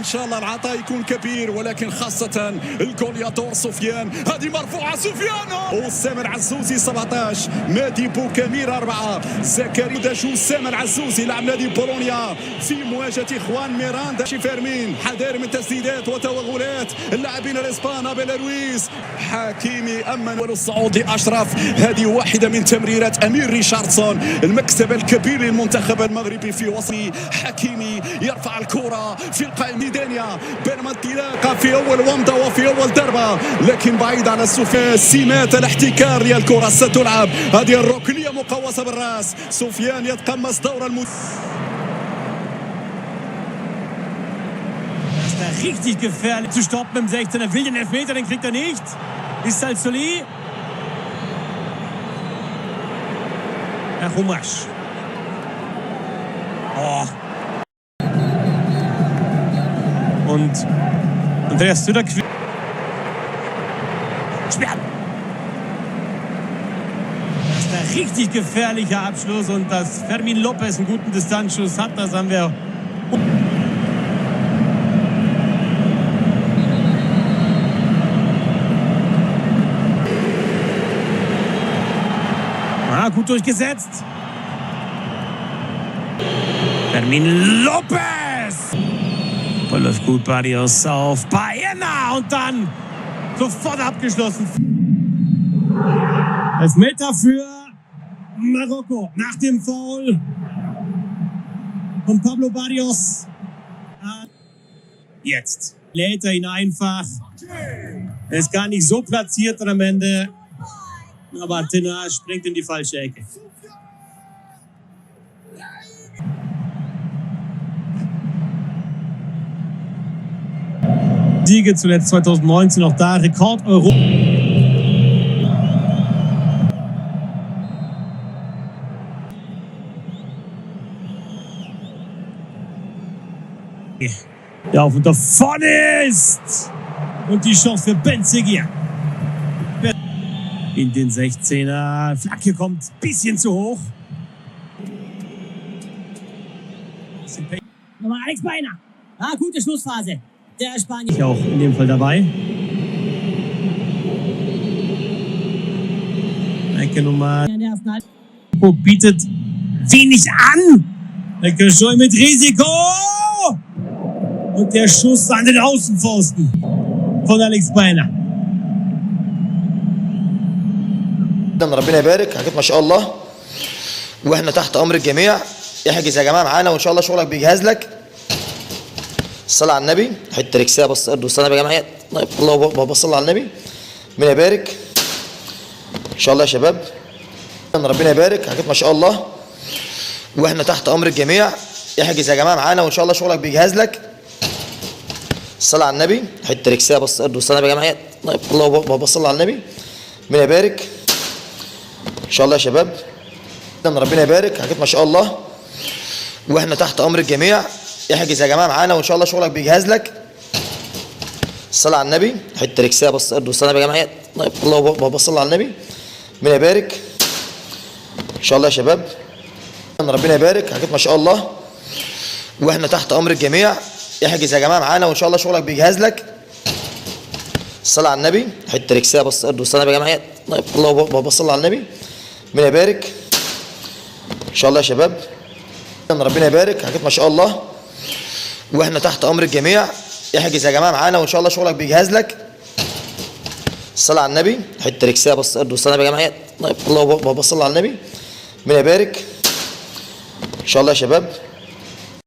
ان شاء الله العطاء يكون كبير، ولكن خاصه الكولياتور سفيان. هذه مرفوعه سفيان وسام العزوزي 17، مادي بوكامير 4، زكريا داجو. سام العزوزي لاعب نادي بولونيا في مواجهه اخوان ميراندا. فيرمين حذر من تسديدات وتوغلات اللاعبين الاسبان. ابيل رويز حكيمي امن الصعود لاشرف. هذه واحده من تمريرات امير ريشاردسون، المكسب الكبير للمنتخب المغربي في وسط. حكيمي يرفع الكره في القائم دانيا بينما انطلاقه في اول ومضه وفي اول ضربه، لكن بعيد على سفيان. سمات الاحتكار للكره ستلعب. هذه الركنيه مقوسه بالراس. سفيان يتقمص دور Richtig gefährlich zu stoppen im 16er. Will den Elfmeter, den kriegt er nicht. Ist Salsoli. Rumasch. Oh. Und Andreas Süder. Sperrt. Das ist ein richtig gefährlicher Abschluss und dass Fermin Lopez einen guten Distanzschuss hat, das haben wir. Gut durchgesetzt. Fermin Lopez. Läuft gut Barrios auf Baena und dann sofort abgeschlossen. Elfmeter für Marokko nach dem Foul von Pablo Barrios. Jetzt lädt er ihn einfach. Er ist gar nicht so platziert am Ende. Aber Tenar springt in die falsche Ecke. Siege zuletzt 2019 auch da, Rekord Euro. Ja, und da vorne ist und die Chance für Benzeguir. In den 16er. Flanke kommt ein bisschen zu hoch. Nochmal Alex Baena. Ah, gute Schlussphase. Der Spanier. Ich auch in dem Fall dabei. Ecke Nummer. Bietet wenig an. Ecke schon mit Risiko. Und der Schuss an den Außenpfosten von Alex Baena. ربنا يبارك. حاجات ما شاء الله واحنا تحت امر الجميع. احجز يا جماعه معانا وان شاء الله شغلك بيجهز لك. الصلاه على النبي. حته ركسيه بص ارض والصلاه يا جماعه. الله بصلي على النبي. ربنا يبارك ان شاء الله يا شباب. ربنا يبارك. حاجات ما شاء الله واحنا تحت امر الجميع. احجز يا جماعه معانا وان شاء الله شغلك بيجهز لك. الصلاه على النبي. حته ركسيه بص ارض والصلاه يا جماعه. الله بصلي على النبي. ربنا يبارك ان شاء الله يا شباب. ربنا يبارك. حاجات ما شاء الله واحنا تحت امر الجميع. احجز يا جماعه معانا وان شاء الله شغلك بيجهز لك. الصلاه على النبي. حته ركسيه بص ارض والصلاه يا جماعه. الله بصلي على النبي. ربنا يبارك ان شاء الله يا شباب. ربنا يبارك. حاجات ما شاء الله واحنا تحت امر الجميع. احجز يا جماعه معانا وان شاء الله شغلك بيجهز لك. الصلاه على النبي. حته ركسيه بص ارض والصلاه يا جماعه. الله بصلي على النبي. ربنا يبارك ان شاء الله يا شباب. ربنا يبارك. حاجات ما شاء الله واحنا تحت امر الجميع. احجز يا جماعه معانا وان شاء الله شغلك بيجهز لك. الصلاه على النبي. حته ركسيه بص ارض والصلاه يا جماعه. الله بصلي على النبي. ربنا يبارك ان شاء الله يا شباب.